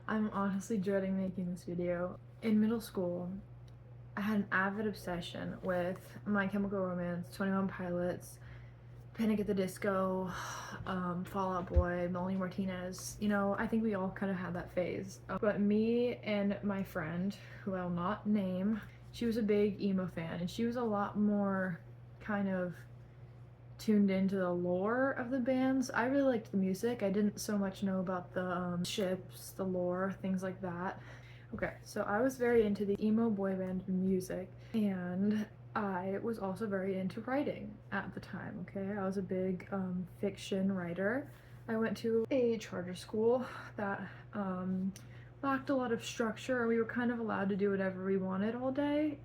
I'm honestly dreading making this video. In middle school, I had an avid obsession with My Chemical Romance, 21 Pilots, Panic at the Disco, Fall Out Boy, Melanie Martinez. You know, I think we all kind of had that phase. But me and my friend, who I'll not name, she was a big emo fan, and she was a lot more kind of tuned into the lore of the bands. I really liked the music. I didn't so much know about the ships, the lore, things like that. Okay, so I was very into the emo boy band music, and I was also very into writing at the time, okay? I was a big fiction writer. I went to a charter school that lacked a lot of structure, and we were kind of allowed to do whatever we wanted all day.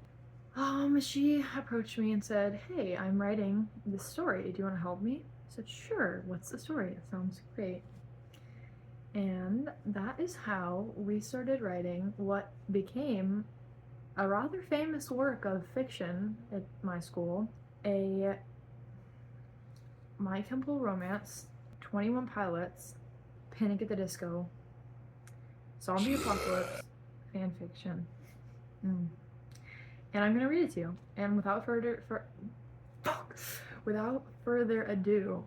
She approached me and said, "Hey, I'm writing this story. Do you want to help me?" I said, "Sure. What's the story? It sounds great." And that is how we started writing what became a rather famous work of fiction at my school, a My Chemical Romance, 21 Pilots, Panic at the Disco, zombie apocalypse, fan fiction. And I'm gonna read it to you. And without further ado,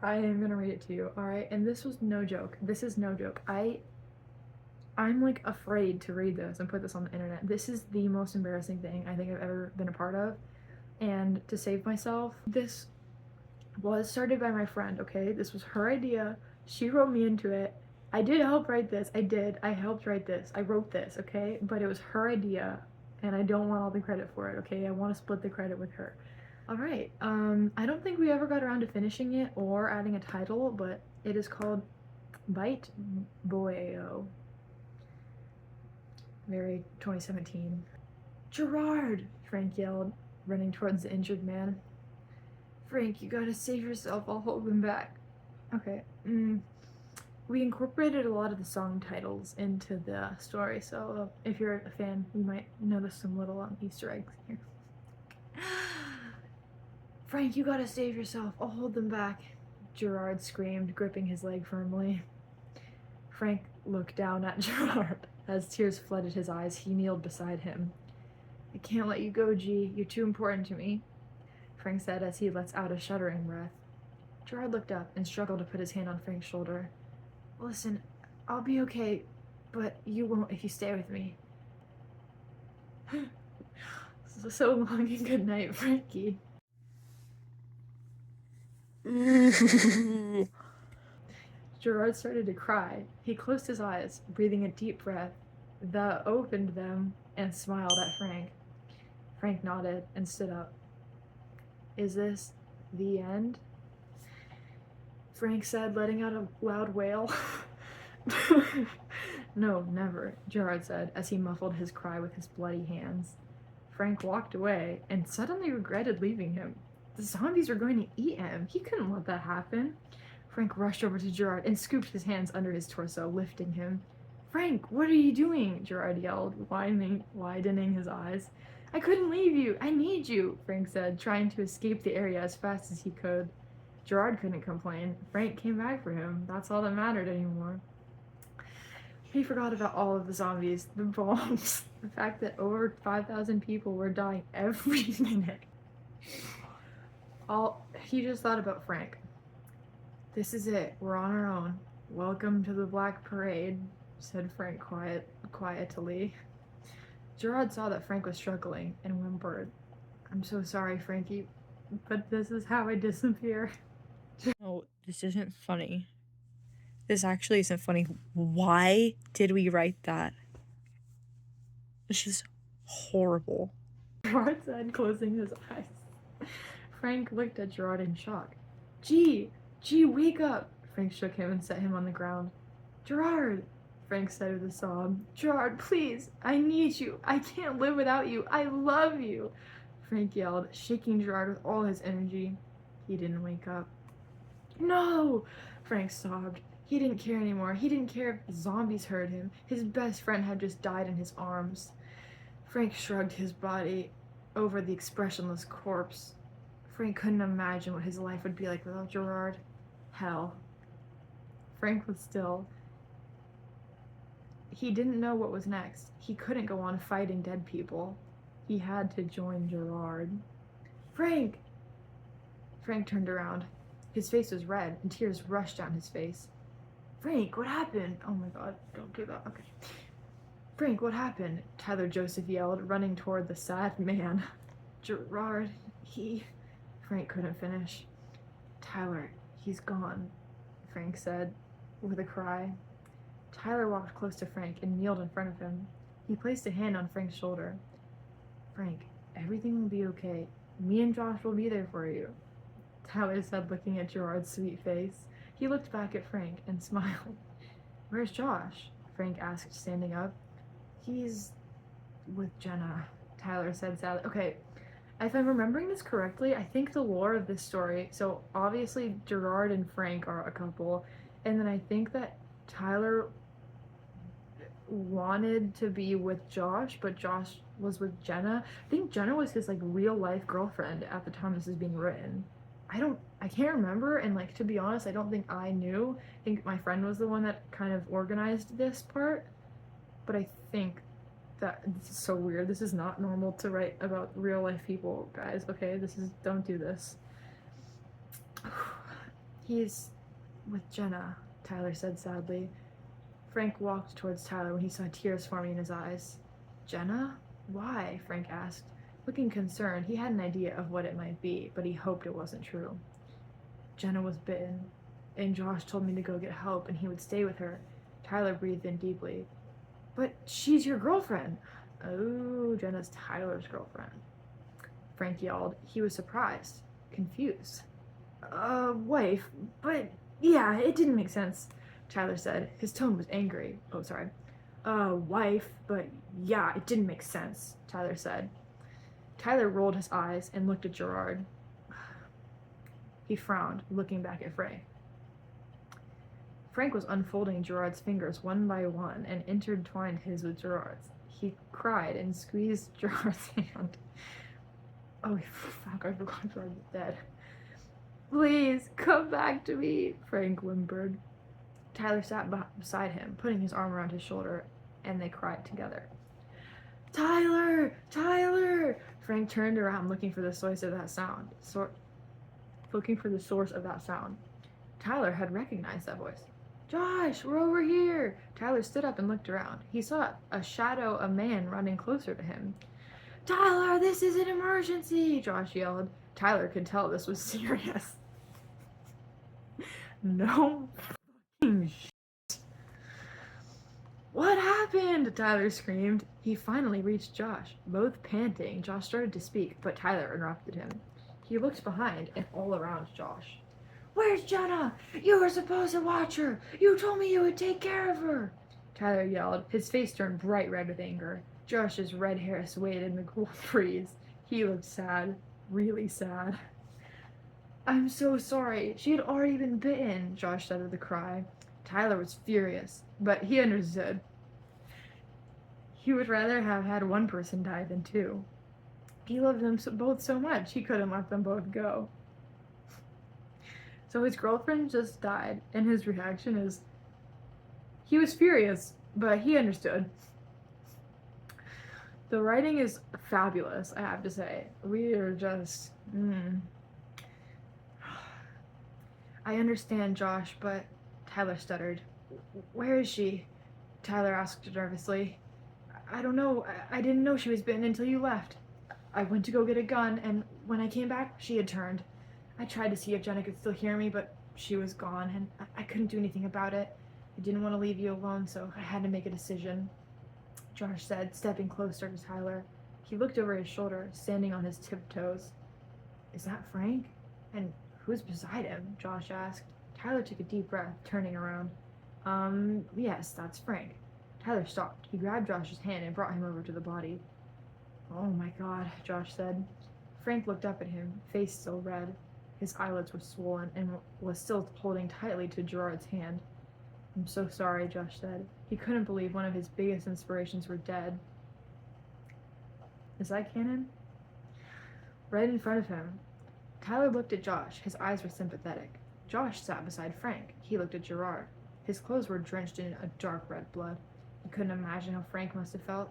I am gonna read it to you. All right. And this was no joke. This is no joke. I'm like afraid to read this and put this on the internet. This is the most embarrassing thing I think I've ever been a part of. And to save myself, this was started by my friend. Okay, this was her idea. She wrote me into it. I did help write this. I helped write this. I wrote this. Okay, but it was her idea, and I don't want all the credit for it, okay? I want to split the credit with her. Alright, I don't think we ever got around to finishing it or adding a title, but it is called Bite Boyo. Very 2017. "Gerard!" Frank yelled, running towards the injured man. "Frank, you gotta save yourself, I'll hold them back." Okay, we incorporated a lot of the song titles into the story, so if you're a fan, you might notice some little Easter eggs here. "Frank, you gotta save yourself. I'll hold them back," Gerard screamed, gripping his leg firmly. Frank looked down at Gerard. As tears flooded his eyes, he kneeled beside him. "I can't let you go, G. You're too important to me," Frank said as he let out a shuddering breath. Gerard looked up and struggled to put his hand on Frank's shoulder. "Listen, I'll be okay, but you won't if you stay with me." So long and good night, Frankie. Gerard started to cry. He closed his eyes, breathing a deep breath, then opened them and smiled at Frank. Frank nodded and stood up. "Is this the end?" Frank said, letting out a loud wail. "No, never," Gerard said as he muffled his cry with his bloody hands. Frank walked away and suddenly regretted leaving him. The zombies were going to eat him. He couldn't let that happen. Frank rushed over to Gerard and scooped his hands under his torso, lifting him. "Frank, what are you doing?" Gerard yelled, widening his eyes. "I couldn't leave you. I need you," Frank said, trying to escape the area as fast as he could. Gerard couldn't complain. Frank came back for him. That's all that mattered anymore. He forgot about all of the zombies, the bombs, the fact that over 5,000 people were dying every minute. He just thought about Frank. "This is it. We're on our own. Welcome to the Black Parade," said Frank quietly. Gerard saw that Frank was struggling and whimpered. "I'm so sorry, Frankie, but this is how I disappear." No, this isn't funny. This actually isn't funny. Why did we write that? This is horrible. Gerard said, closing his eyes. Frank looked at Gerard in shock. Gee, wake up!" Frank shook him and set him on the ground. "Gerard!" Frank said with a sob. "Gerard, please! I need you! I can't live without you! I love you!" Frank yelled, shaking Gerard with all his energy. He didn't wake up. "No!" Frank sobbed. He didn't care anymore. He didn't care if the zombies heard him. His best friend had just died in his arms. Frank shrugged his body over the expressionless corpse. Frank couldn't imagine what his life would be like without Gerard. Hell. Frank was still. He didn't know what was next. He couldn't go on fighting dead people. He had to join Gerard. Frank! Frank turned around. His face was red, and tears rushed down his face. Frank, what happened? Oh my god, don't do that. Okay. Frank, what happened? Tyler Joseph yelled, running toward the sad man. Gerard, Frank couldn't finish. Tyler, he's gone, Frank said, with a cry. Tyler walked close to Frank and kneeled in front of him. He placed a hand on Frank's shoulder. Frank, everything will be okay. Me and Josh will be there for you, Tyler said, looking at Gerard's sweet face. He looked back at Frank and smiled. Where's Josh? Frank asked, standing up. He's with Jenna, Tyler said sadly. Okay, if I'm remembering this correctly, I think the lore of this story, so obviously Gerard and Frank are a couple, and then I think that Tyler wanted to be with Josh, but Josh was with Jenna. I think Jenna was his like real life girlfriend at the time this is being written. I can't remember, and like to be honest, I don't think I knew. I think my friend was the one that kind of organized this part, but I think that this is so weird. This is not normal to write about real life people, guys. Okay, don't do this. He's with Jenna, Tyler said sadly. Frank walked towards Tyler when he saw tears forming in his eyes. Jenna? Why? Frank asked. Looking concerned, he had an idea of what it might be, but he hoped it wasn't true. Jenna was bitten, and Josh told me to go get help and he would stay with her. Tyler breathed in deeply. But she's your girlfriend. Oh, Jenna's Tyler's girlfriend. Frank yelled. He was surprised, confused. Wife, but yeah, it didn't make sense, Tyler said. His tone was angry. Oh, sorry. Wife, but yeah, it didn't make sense, Tyler said. Tyler rolled his eyes and looked at Gerard. He frowned, looking back at Frank. Frank was unfolding Gerard's fingers one by one and intertwined his with Gerard's. He cried and squeezed Gerard's hand. Oh, fuck, I forgot Gerard was dead. Please, come back to me, Frank whimpered. Tyler sat beside him, putting his arm around his shoulder, and they cried together. Tyler! Tyler! Frank turned around, looking for the source of that sound. Tyler had recognized that voice. Josh, we're over here! Tyler stood up and looked around. He saw a shadow, a man running closer to him. Tyler, this is an emergency! Josh yelled. Tyler could tell this was serious. No fucking shit. What happened? Tyler screamed. He finally reached Josh. Both panting, Josh started to speak, but Tyler interrupted him. He looked behind and all around Josh. Where's Jenna? You were supposed to watch her. You told me you would take care of her. Tyler yelled. His face turned bright red with anger. Josh's red hair swayed in the cool breeze. He looked sad. Really sad. I'm so sorry. She had already been bitten, Josh said with a cry. Tyler was furious, but he understood. He would rather have had one person die than two. He loved them both so much, he couldn't let them both go. So his girlfriend just died, and his reaction is, he was furious, but he understood. The writing is fabulous, I have to say. We are just, I understand, Josh, but Tyler stuttered. Where is she? Tyler asked nervously. I don't know. I didn't know she was bitten until you left. I went to go get a gun, and when I came back, she had turned. I tried to see if Jenna could still hear me, but she was gone, and I couldn't do anything about it. I didn't want to leave you alone, so I had to make a decision, Josh said, stepping closer to Tyler. He looked over his shoulder, standing on his tiptoes. Is that Frank? And who's beside him? Josh asked. Tyler took a deep breath, turning around. Yes, that's Frank. Tyler stopped. He grabbed Josh's hand and brought him over to the body. Oh my god, Josh said. Frank looked up at him, face still red. His eyelids were swollen and was still holding tightly to Gerard's hand. I'm so sorry, Josh said. He couldn't believe one of his biggest inspirations were dead. Is that canon? Right in front of him. Tyler looked at Josh. His eyes were sympathetic. Josh sat beside Frank. He looked at Gerard. His clothes were drenched in a dark red blood. I couldn't imagine how Frank must have felt.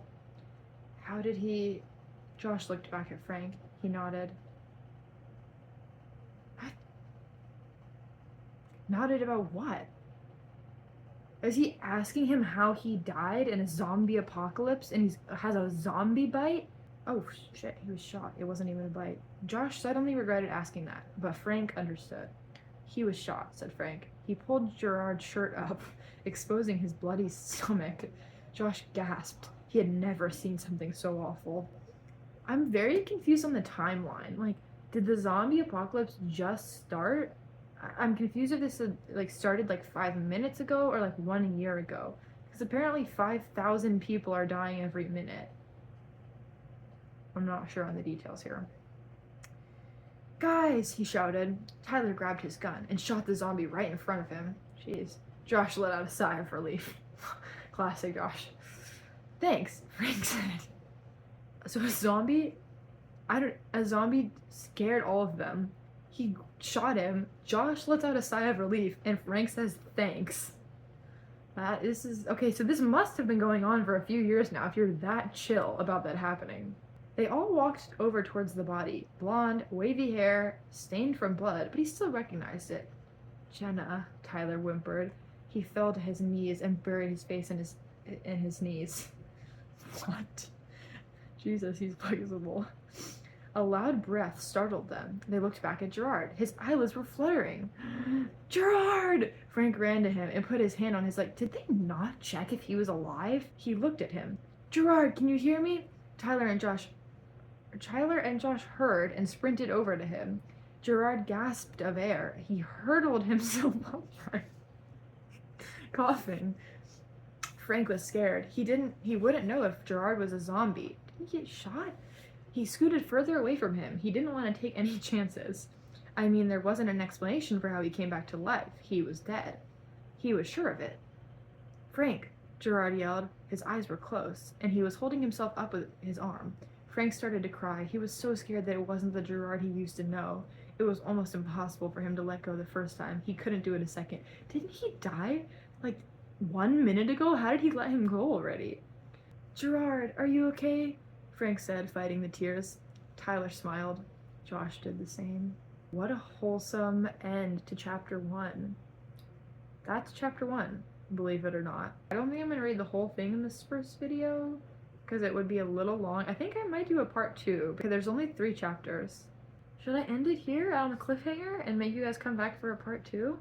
How did he... Josh looked back at Frank. He nodded. What? Nodded about what? Is he asking him how he died in a zombie apocalypse and he has a zombie bite? Oh shit, he was shot. It wasn't even a bite. Josh suddenly regretted asking that, but Frank understood. He was shot, said Frank. He pulled Gerard's shirt up, exposing his bloody stomach. Josh gasped. He had never seen something so awful. I'm very confused on the timeline. Like, did the zombie apocalypse just start? I'm confused if this had, like, started like 5 minutes ago or like 1 year ago. Because apparently 5,000 people are dying every minute. I'm not sure on the details here. Guys, he shouted. Tyler grabbed his gun and shot the zombie right in front of him. Jeez. Josh let out a sigh of relief. Classic Josh. Thanks, Frank said. So a zombie scared all of them. He shot him. Josh lets out a sigh of relief, and Frank says thanks. Okay, so this must have been going on for a few years now if you're that chill about that happening. They all walked over towards the body. Blonde, wavy hair, stained from blood, but he still recognized it. Jenna, Tyler whimpered. He fell to his knees and buried his face in his knees. What? Jesus, he's flexible. A loud breath startled them. They looked back at Gerard. His eyelids were fluttering. Gerard! Frank ran to him and put his hand on his leg. Did they not check if he was alive? He looked at him. Gerard, can you hear me? Tyler and Josh heard and sprinted over to him. Gerard gasped of air. He hurtled himself upright, coughing. Frank was scared. He wouldn't know if Gerard was a zombie. Did he get shot? He scooted further away from him. He didn't want to take any chances. I mean, there wasn't an explanation for how he came back to life. He was dead. He was sure of it. Frank, Gerard yelled. His eyes were closed, and he was holding himself up with his arm. Frank started to cry. He was so scared that it wasn't the Gerard he used to know. It was almost impossible for him to let go the first time. He couldn't do it a second. Didn't he die, like, 1 minute ago? How did he let him go already? Gerard, are you okay? Frank said, fighting the tears. Tyler smiled. Josh did the same. What a wholesome end to chapter 1. That's chapter 1, believe it or not. I don't think I'm going to read the whole thing in this first video, because it would be a little long. I think I might do a part 2, because there's only 3 chapters. Should I end it here on a cliffhanger and make you guys come back for a part 2?